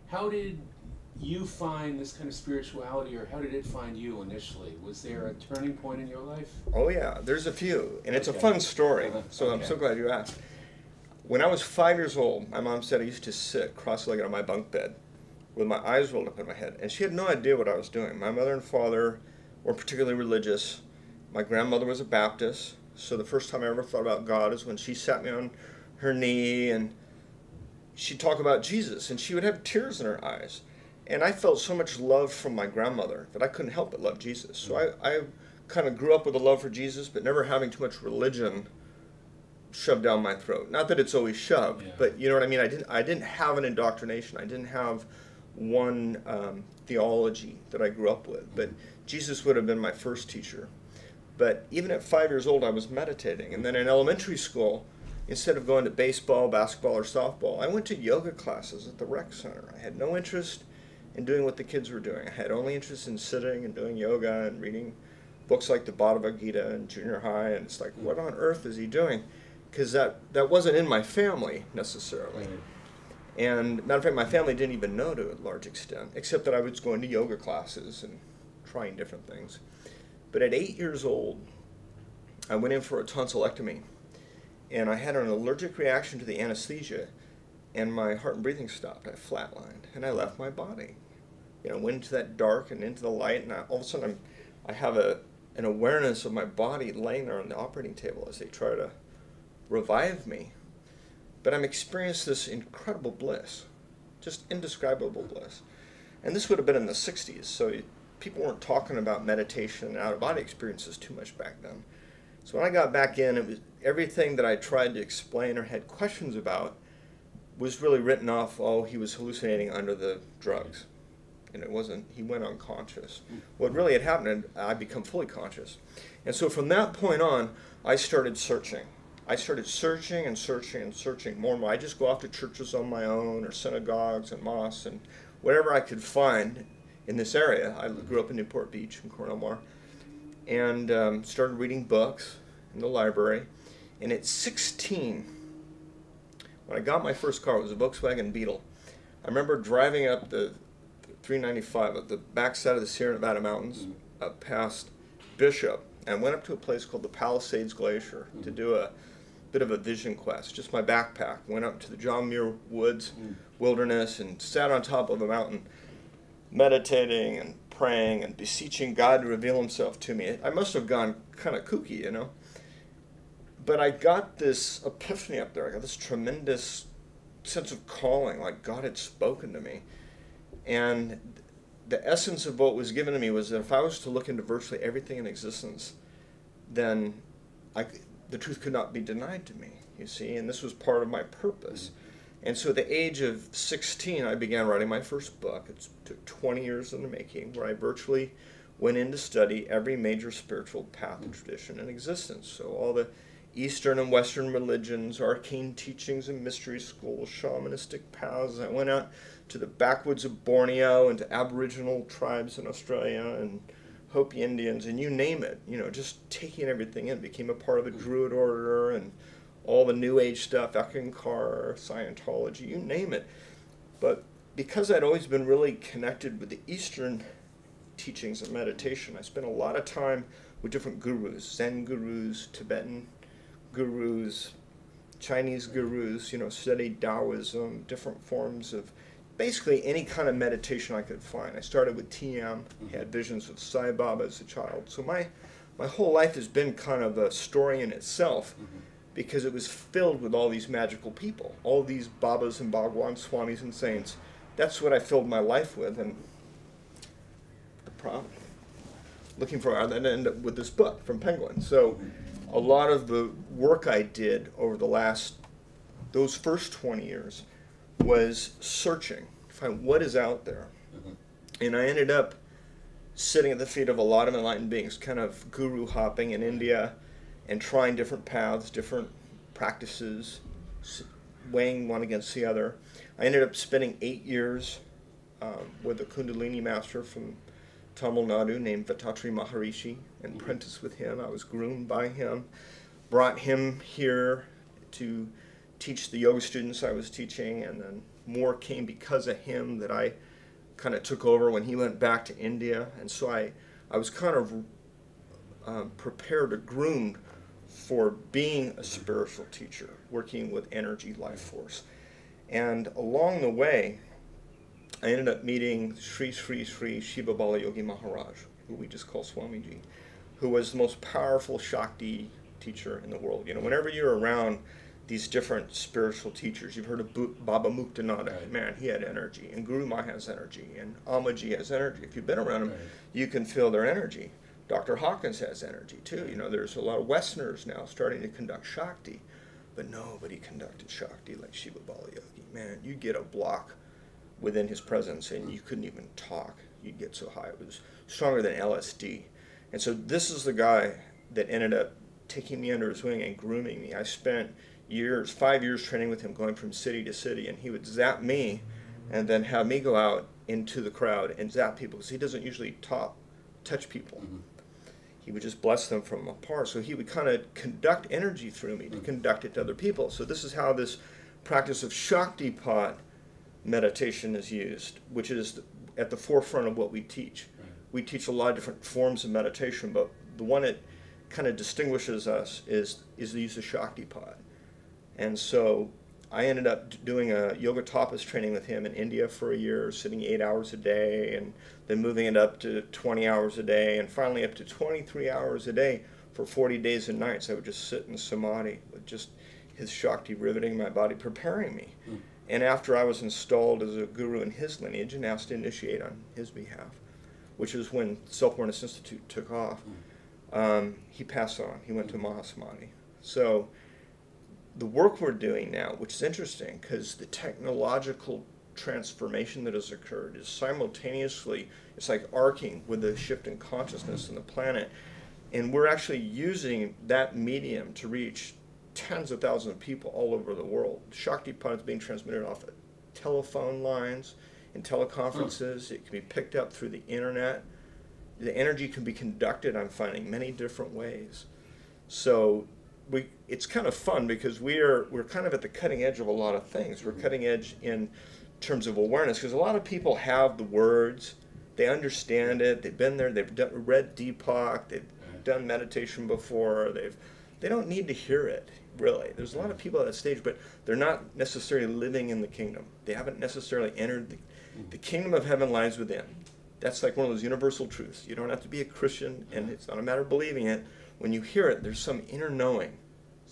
How did you find this kind of spirituality, or how did it find you initially? Was there a turning point in your life? Oh yeah, there's a few, and it's a Okay. fun story, so Okay. I'm so glad you asked. When I was 5 years old, my mom said I used to sit cross-legged on my bunk bed with my eyes rolled up in my head, and she had no idea what I was doing. My mother and father weren't particularly religious. My grandmother was a Baptist, so the first time I ever thought about God is when she sat me on her knee and she'd talk about Jesus, and she would have tears in her eyes. And I felt so much love from my grandmother that I couldn't help but love Jesus. So I kind of grew up with a love for Jesus, but never having too much religion shoved down my throat. Not that it's always shoved, Yeah. but you know what I mean? I didn't have an indoctrination. I didn't have one theology that I grew up with. But Jesus would have been my first teacher. But even at 5 years old, I was meditating. And then in elementary school, instead of going to baseball, basketball, or softball, I went to yoga classes at the rec center. I had no interest in doing what the kids were doing. I had only interest in sitting and doing yoga and reading books like the Bhagavad Gita in junior high. And it's like, what on earth is he doing? Because that wasn't in my family necessarily. Right. And matter of fact, my family didn't even know to a large extent, except that I was going to yoga classes and trying different things. But at 8 years old, I went in for a tonsillectomy, and I had an allergic reaction to the anesthesia, and my heart and breathing stopped. I flatlined, and I left my body. You know, went into that dark and into the light, and all of a sudden I have an awareness of my body laying there on the operating table as they try to revive me. But I'm experiencing this incredible bliss, just indescribable bliss. And this would have been in the 60s, so people weren't talking about meditation and out-of-body experiences too much back then. So when I got back in, it was everything that I tried to explain or had questions about was really written off, oh, he was hallucinating under the drugs. And it wasn't, he went unconscious. What really had happened, I'd become fully conscious. And so from that point on, I started searching. I started searching and searching and searching more and more. I just go off to churches on my own, or synagogues and mosques and whatever I could find in this area. I grew up in Newport Beach in Cornwall, and started reading books in the library. And at 16, when I got my first car, it was a Volkswagen Beetle. I remember driving up the 395 at the backside of the Sierra Nevada mountains, up past Bishop, and went up to a place called the Palisades Glacier to do a bit of a vision quest. Just my backpack. Went up to the John Muir Woods wilderness and sat on top of a mountain, meditating and praying and beseeching God to reveal himself to me. I must have gone kind of kooky, you know. But I got this epiphany up there. I got this tremendous sense of calling, like God had spoken to me. And the essence of what was given to me was that if I was to look into virtually everything in existence, then the truth could not be denied to me, you see, and this was part of my purpose. And so at the age of 16, I began writing my first book. It took 20 years in the making, where I virtually went in to study every major spiritual path and tradition in existence. So all the Eastern and Western religions, arcane teachings and mystery schools, shamanistic paths. I went out to the backwoods of Borneo and to Aboriginal tribes in Australia and Hopi Indians, and you name it, you know, just taking everything in. Became a part of the Druid order and all the New Age stuff, Ekankar, Scientology, you name it. But because I'd always been really connected with the Eastern teachings of meditation, I spent a lot of time with different gurus, Zen gurus, Tibetan gurus, Chinese gurus, you know, studied Taoism, different forms of basically any kind of meditation I could find. I started with TM, had visions of Sai Baba as a child. So my whole life has been kind of a story in itself, because it was filled with all these magical people, all these Babas and Bhagwan, Swamis and saints. That's what I filled my life with, and looking for, and then end up with this book from Penguin. So a lot of the work I did over those first 20 years was searching to find what is out there. And I ended up sitting at the feet of a lot of enlightened beings, kind of guru hopping in India and trying different paths, different practices, weighing one against the other. I ended up spending 8 years with a Kundalini master from Tamil Nadu named Vettatri Maharishi, and apprenticed with him. I was groomed by him, brought him here to teach the yoga students I was teaching, and then more came because of him that I kind of took over when he went back to India. And so I was kind of prepared or groomed for being a spiritual teacher, working with energy, life force. And along the way, I ended up meeting Sri Sri Sri Shiva Bala Yogi Maharaj, who we just call Swamiji, who was the most powerful Shakti teacher in the world. You know, whenever you're around these different spiritual teachers, you've heard of Baba Muktananda. Right. Man, he had energy, and Guru Ma has energy, and Amaji has energy. If you've been around them, Right. you can feel their energy. Dr. Hawkins has energy too. You know, there's a lot of Westerners now starting to conduct Shakti, but nobody conducted Shakti like Shiva Bala Yogi. Man, you get a block within his presence and you couldn't even talk. You'd get so high. It was stronger than LSD. And so this is the guy that ended up taking me under his wing and grooming me. I spent years, 5 years training with him, going from city to city, and he would zap me and then have me go out into the crowd and zap people, because he doesn't usually touch people. Mm-hmm. He would just bless them from afar. So he would kind of conduct energy through me to conduct it to other people. So this is how this practice of Shaktipat meditation is used, which is at the forefront of what we teach. Right. We teach a lot of different forms of meditation, but the one that kind of distinguishes us is the use of Shaktipat. And so I ended up doing a yoga tapas training with him in India for a year, sitting 8 hours a day, and then moving it up to 20 hours a day, and finally up to 23 hours a day for 40 days and nights. I would just sit in samadhi with just his Shakti riveting my body, preparing me. Mm. And after I was installed as a guru in his lineage and asked to initiate on his behalf, which is when Self-Awareness Institute took off, he passed on. He went to Mahasamadhi. So the work we're doing now, which is interesting because the technological transformation that has occurred is simultaneously, it's like arcing with the shift in consciousness in the planet. And we're actually using that medium to reach tens of thousands of people all over the world. Shaktipat is being transmitted off of telephone lines and teleconferences. It can be picked up through the internet. The energy can be conducted, I'm finding, many different ways. So it's kind of fun because we're kind of at the cutting edge of a lot of things. We're cutting edge in terms of awareness because a lot of people have the words, they understand it, they've been there, they've read Deepak, they've done meditation before, they don't need to hear it, really. There's a lot of people at that stage, but they're not necessarily living in the kingdom. They haven't necessarily entered the kingdom of heaven lies within. That's like one of those universal truths. You don't have to be a Christian, and it's not a matter of believing it. When you hear it, there's some inner knowing.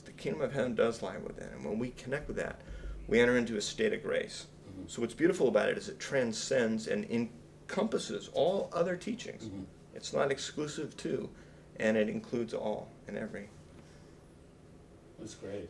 The kingdom of heaven does lie within, and when we connect with that, we enter into a state of grace. Mm-hmm. So what's beautiful about it is it transcends and encompasses all other teachings. Mm-hmm. It's not exclusive to, and it includes all and every. That's great.